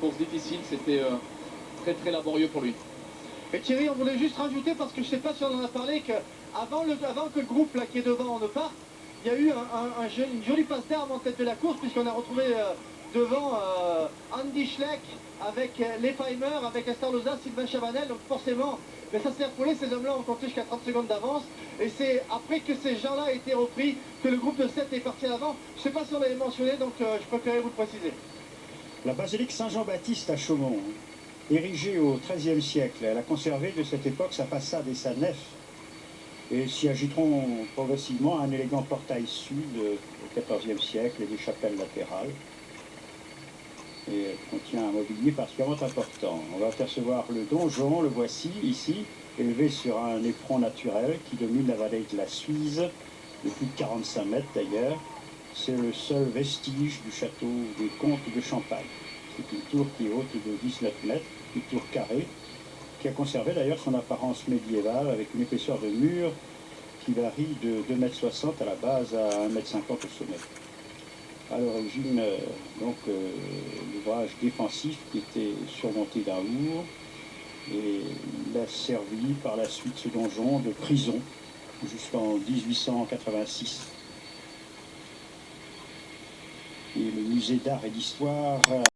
course difficile, c'était très très laborieux pour lui. Et Thierry, on voulait juste rajouter, parce que je ne sais pas si on en a parlé, qu'avant que le groupe là, qui est devant ne parte, il y a eu une jolie passe d'armes en tête de la course, puisqu'on a retrouvé devant Andy Schleck avec Lefheimer, avec Esther Loza, Sylvain Chavanel. Donc forcément, mais ça s'est refoulé, ces hommes-là ont compté jusqu'à 30 secondes d'avance. Et c'est après que ces gens-là aient été repris que le groupe de 7 est parti à l'avant. Je ne sais pas si on l'avait mentionné, donc je préférais vous le préciser. La basilique Saint-Jean-Baptiste à Chaumont, érigée au XIIIe siècle, elle a conservé de cette époque sa façade et sa nef, et s'y ajouteront progressivement un élégant portail sud au XIVe siècle et des chapelles latérales. Et elle contient un mobilier particulièrement important. On va apercevoir le donjon, le voici ici, élevé sur un éperon naturel qui domine la vallée de la Suisse, de plus de 45 mètres d'ailleurs. C'est le seul vestige du château des comtes de Champagne. C'est une tour qui est haute de 19 mètres, une tour carrée, qui a conservé d'ailleurs son apparence médiévale avec une épaisseur de mur qui varie de 2,60 m à la base à 1,50 m au sommet. À l'origine, l'ouvrage défensif qui était surmonté d'un lourd, et il a servi par la suite ce donjon de prison jusqu'en 1886. Et le musée d'art et d'histoire